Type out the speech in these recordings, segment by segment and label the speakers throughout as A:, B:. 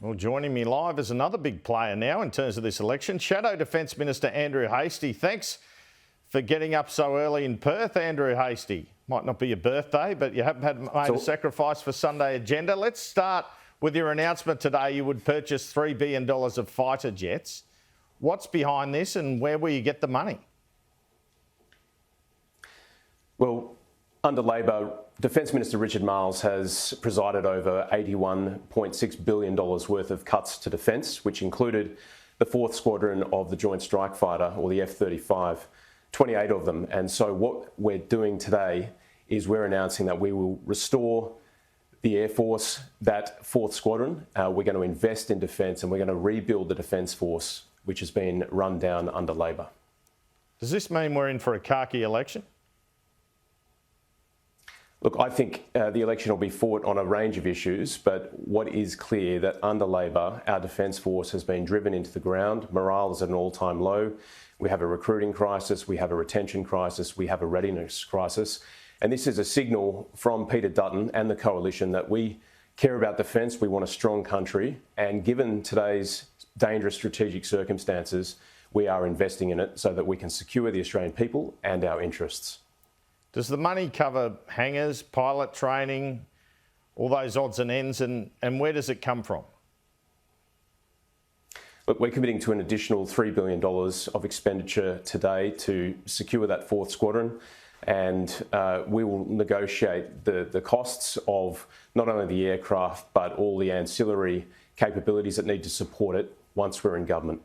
A: Well, joining me live is another big player now in terms of this election, Shadow Defence Minister Andrew Hastie. Thanks for getting up so early in Perth, Andrew Hastie. Might not be your birthday, but you haven't made a sacrifice for Sunday agenda. Let's start with your announcement today. You would purchase $3 billion of fighter jets. What's behind this and where will you get the money?
B: Well, under Labor, Defence Minister Richard Marles has presided over $81.6 billion worth of cuts to defence, which included the 4th Squadron of the Joint Strike Fighter, or the F-35, 28 of them. And so what we're doing today is we're announcing that we will restore the Air Force, that 4th Squadron. We're going to invest in defence and we're going to rebuild the Defence Force, which has been run down under Labor.
A: Does this mean we're in for a khaki election?
B: Look, I think the election will be fought on a range of issues, but what is clear that under Labor, our Defence Force has been driven into the ground. Morale is at an all-time low. We have a recruiting crisis, we have a retention crisis, we have a readiness crisis. And this is a signal from Peter Dutton and the Coalition that we care about defence, we want a strong country, and given today's dangerous strategic circumstances, we are investing in it so that we can secure the Australian people and our interests.
A: Does the money cover hangars, pilot training, all those odds and ends, and where does it come from?
B: Look, we're committing to an additional $3 billion of expenditure today to secure that 4th Squadron, and we will negotiate the costs of not only the aircraft but all the ancillary capabilities that need to support it once we're in government.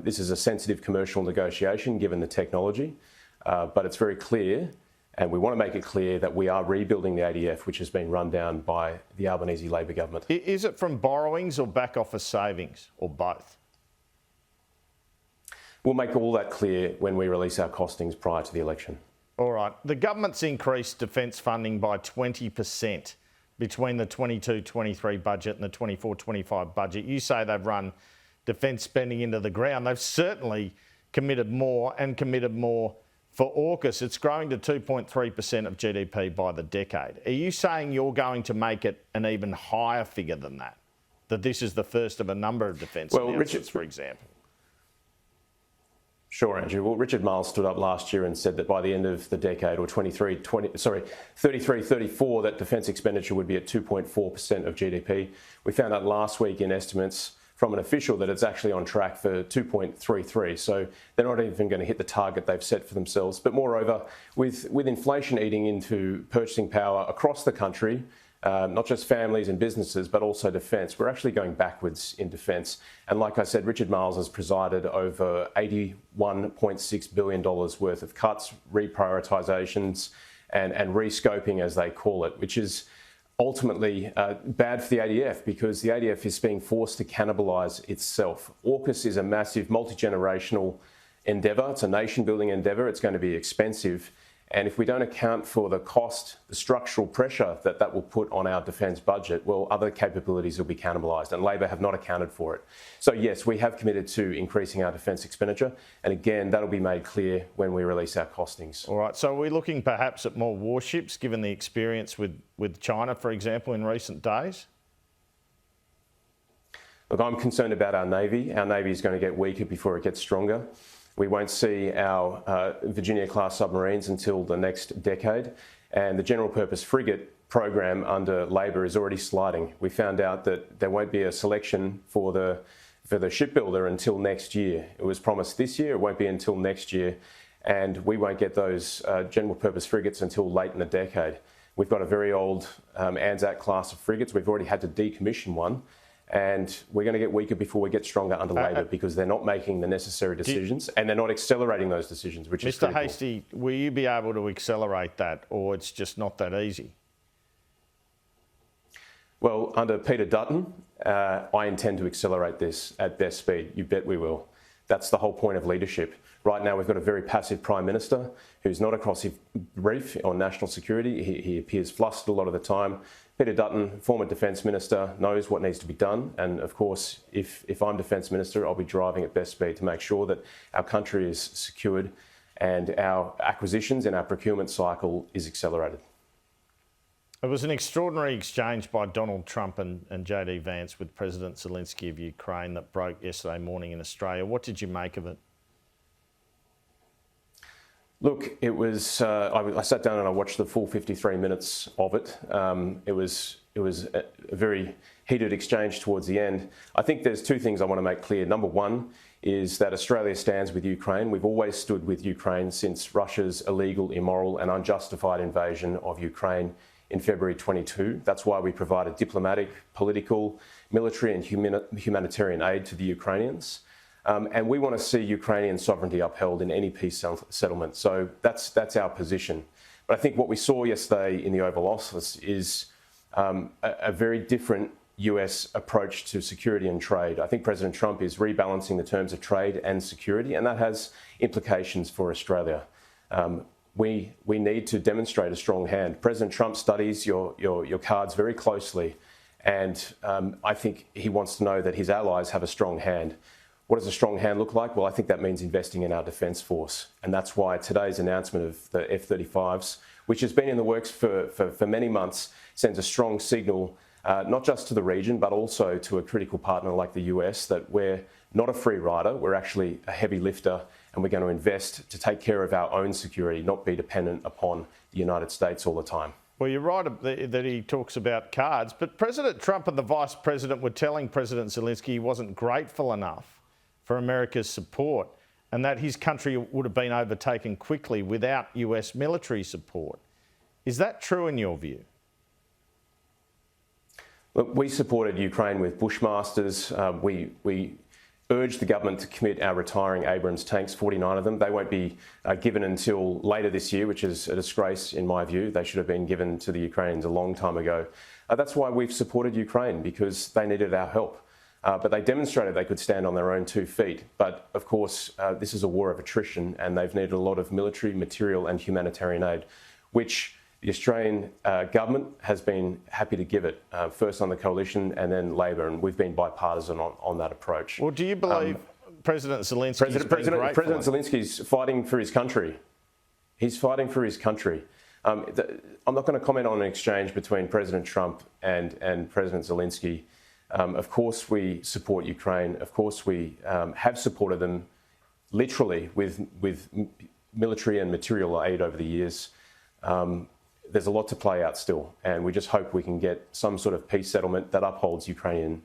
B: This is a sensitive commercial negotiation given the technology, but it's very clear. And we want to make it clear that we are rebuilding the ADF, which has been run down by the Albanese Labor government.
A: Is it from borrowings or back office savings, or both?
B: We'll make all that clear when we release our costings prior to the election.
A: All right. The government's increased defence funding by 20% between the 22-23 budget and the 24-25 budget. You say they've run defence spending into the ground. They've certainly committed more for AUKUS. It's growing to 2.3% of GDP by the decade. Are you saying you're going to make it an even higher figure than that? That this is the first of a number of defence announcements, for example?
B: Sure, Andrew. Well, Richard Marles stood up last year and said that by the end of the decade, or 33-34, that defence expenditure would be at 2.4% of GDP. We found out last week in estimates from an official that it's actually on track for 2.33. So they're not even going to hit the target they've set for themselves. But moreover, with inflation eating into purchasing power across the country, not just families and businesses, but also defence, we're actually going backwards in defence. And like I said, Richard Marles has presided over $81.6 billion worth of cuts, reprioritisations and rescoping, as they call it, which is ultimately bad for the ADF because the ADF is being forced to cannibalise itself. AUKUS is a massive multi-generational endeavour. It's a nation-building endeavour. It's going to be expensive. And if we don't account for the cost, the structural pressure that will put on our defence budget, well, other capabilities will be cannibalised, and Labor have not accounted for it. So yes, we have committed to increasing our defence expenditure, and again, that'll be made clear when we release our costings.
A: All right, so we're looking perhaps at more warships, given the experience with China, for example, in recent days?
B: Look, I'm concerned about our Navy. Our Navy is going to get weaker before it gets stronger. We won't see our Virginia-class submarines until the next decade, and the general purpose frigate program under Labor is already sliding. We found out that there won't be a selection for the shipbuilder until next year. It was promised this year, it won't be until next year, and we won't get those general purpose frigates until late in the decade. We've got a very old Anzac class of frigates. We've already had to decommission one. And we're going to get weaker before we get stronger under Labor because they're not making the necessary decisions and they're not accelerating those decisions, which is critical.
A: Mr Hastie, will you be able to accelerate that, or it's just not that easy?
B: Well, under Peter Dutton, I intend to accelerate this at best speed. You bet we will. That's the whole point of leadership. Right now, we've got a very passive Prime Minister who's not across his brief on national security. He appears flustered a lot of the time. Peter Dutton, former Defence Minister, knows what needs to be done. And of course, if I'm Defence Minister, I'll be driving at best speed to make sure that our country is secured and our acquisitions and our procurement cycle is accelerated.
A: It was an extraordinary exchange by Donald Trump and JD Vance with President Zelensky of Ukraine that broke yesterday morning in Australia. What did you make of it?
B: Look, it was. I sat down and I watched the full 53 minutes of it. It was a very heated exchange towards the end. I think there's two things I want to make clear. Number one is that Australia stands with Ukraine. We've always stood with Ukraine since Russia's illegal, immoral and unjustified invasion of Ukraine in February 22. That's why we provided diplomatic, political, military and humanitarian aid to the Ukrainians. And we want to see Ukrainian sovereignty upheld in any peace settlement. So that's our position. But I think what we saw yesterday in the Oval Office is a very different US approach to security and trade. I think President Trump is rebalancing the terms of trade and security, and that has implications for Australia. We need to demonstrate a strong hand. President Trump studies your cards very closely, and I think he wants to know that his allies have a strong hand. What does a strong hand look like? Well, I think that means investing in our Defence Force. And that's why today's announcement of the F-35s, which has been in the works for many months, sends a strong signal, not just to the region, but also to a critical partner like the US, that we're not a free rider, we're actually a heavy lifter, and we're going to invest to take care of our own security, not be dependent upon the United States all the time.
A: Well, you're right that he talks about cards, but President Trump and the Vice President were telling President Zelensky he wasn't grateful enough for America's support and that his country would have been overtaken quickly without US military support. Is that true in your view?
B: Look, we supported Ukraine with Bushmasters. We urged the government to commit our retiring Abrams tanks, 49 of them. They won't be given until later this year, which is a disgrace in my view. They should have been given to the Ukrainians a long time ago. That's why we've supported Ukraine, because they needed our help. But they demonstrated they could stand on their own 2 feet. But of course, this is a war of attrition, and they've needed a lot of military, material and humanitarian aid, which the Australian government has been happy to give it, first on the coalition and then Labor, and we've been bipartisan on that approach.
A: Well, do you believe President Zelensky
B: President Zelensky's fighting for his country? He's fighting for his country. I'm not going to comment on an exchange between President Trump and President Zelensky. Of course, we support Ukraine. Of course, we have supported them literally with military and material aid over the years. There's a lot to play out still, and we just hope we can get some sort of peace settlement that upholds Ukrainian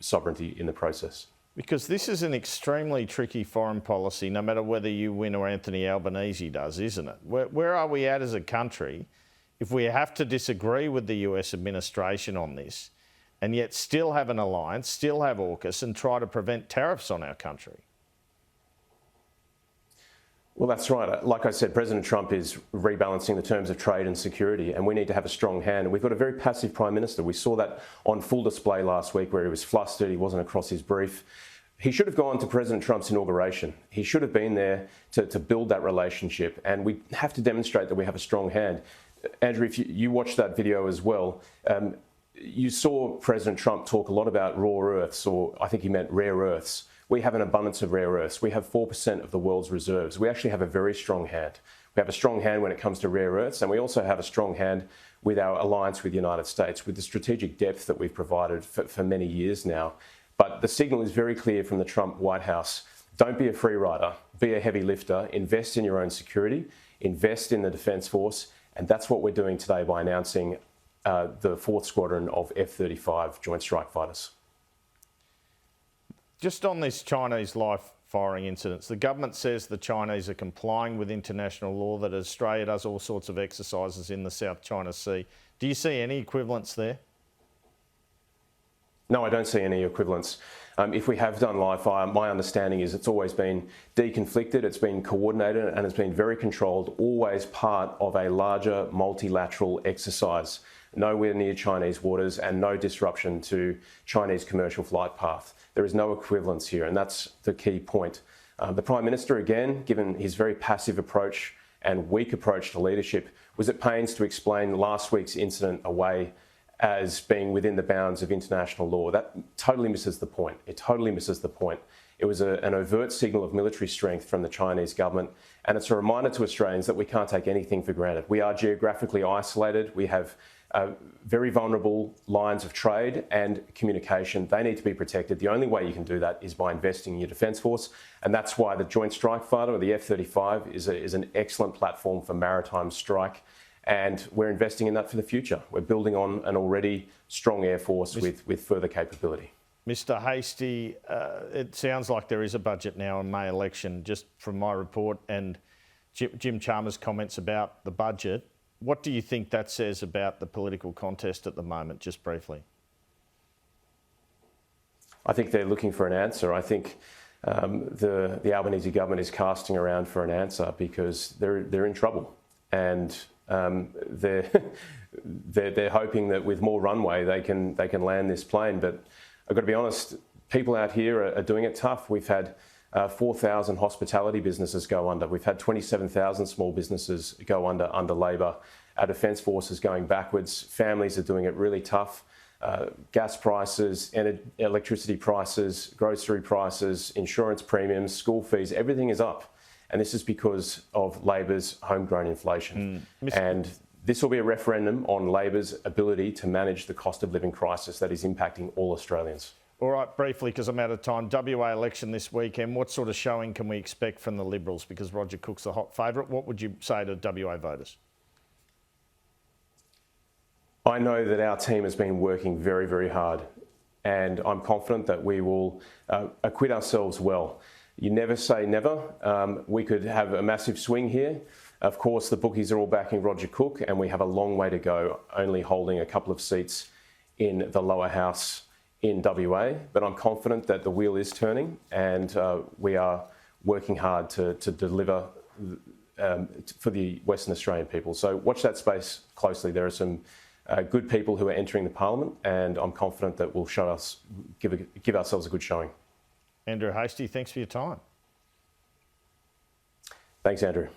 B: sovereignty in the process.
A: Because this is an extremely tricky foreign policy, no matter whether you win or Anthony Albanese does, isn't it? Where are we at as a country if we have to disagree with the US administration on this and yet still have an alliance, still have AUKUS and try to prevent tariffs on our country?
B: Well, that's right. Like I said, President Trump is rebalancing the terms of trade and security, and we need to have a strong hand. And we've got a very passive Prime Minister. We saw that on full display last week, where he was flustered, he wasn't across his brief. He should have gone to President Trump's inauguration. He should have been there to build that relationship, and we have to demonstrate that we have a strong hand. Andrew, if you watched that video as well, you saw President Trump talk a lot about raw earths, or I think he meant rare earths. We have an abundance of rare earths. We have 4% of the world's reserves. We actually have a very strong hand. We have a strong hand when it comes to rare earths, and we also have a strong hand with our alliance with the United States, with the strategic depth that we've provided for many years now. But the signal is very clear from the Trump White House. Don't be a free rider, be a heavy lifter, invest in your own security, invest in the Defence Force, and that's what we're doing today by announcing the 4th Squadron of F-35 Joint Strike Fighters.
A: Just on this Chinese live firing incidents, the government says the Chinese are complying with international law, that Australia does all sorts of exercises in the South China Sea. Do you see any equivalence there?
B: No, I don't see any equivalence. If we have done live fire, my understanding is it's always been deconflicted, it's been coordinated, and it's been very controlled, always part of a larger multilateral exercise. Nowhere near Chinese waters and no disruption to Chinese commercial flight path. There is no equivalence here, and that's the key point. The Prime Minister, again, given his very passive approach and weak approach to leadership, was at pains to explain last week's incident away as being within the bounds of international law. That totally misses the point. It totally misses the point. It was an overt signal of military strength from the Chinese government, and it's a reminder to Australians that we can't take anything for granted. We are geographically isolated. We have very vulnerable lines of trade and communication. They need to be protected. The only way you can do that is by investing in your Defence Force, and that's why the Joint Strike Fighter, or the F-35, is an excellent platform for maritime strike, and we're investing in that for the future. We're building on an already strong Air Force with further capability.
A: Mr Hastie, it sounds like there is a budget now in May election, just from my report and Jim Chalmers' comments about the budget. What do you think that says about the political contest at the moment, just briefly?
B: I think they're looking for an answer. I think the Albanese government is casting around for an answer because they're in trouble, and they're hoping that with more runway they can land this plane. But I've got to be honest, people out here are doing it tough. We've had 4,000 hospitality businesses go under. We've had 27,000 small businesses go under Labor. Our Defence Force is going backwards. Families are doing it really tough. Gas prices, electricity prices, grocery prices, insurance premiums, school fees, everything is up. And this is because of Labor's homegrown inflation. And this will be a referendum on Labor's ability to manage the cost of living crisis that is impacting all Australians.
A: All right, briefly, because I'm out of time. WA election this weekend. What sort of showing can we expect from the Liberals? Because Roger Cook's the hot favourite. What would you say to WA voters?
B: I know that our team has been working very, very hard, and I'm confident that we will acquit ourselves well. You never say never. We could have a massive swing here. Of course, the bookies are all backing Roger Cook, and we have a long way to go, only holding a couple of seats in the lower house in WA, but I'm confident that the wheel is turning, and we are working hard to deliver for the Western Australian people. So watch that space closely. There are some good people who are entering the Parliament, and I'm confident that we'll give ourselves a good showing.
A: Andrew Hastie, thanks for your time.
B: Thanks, Andrew.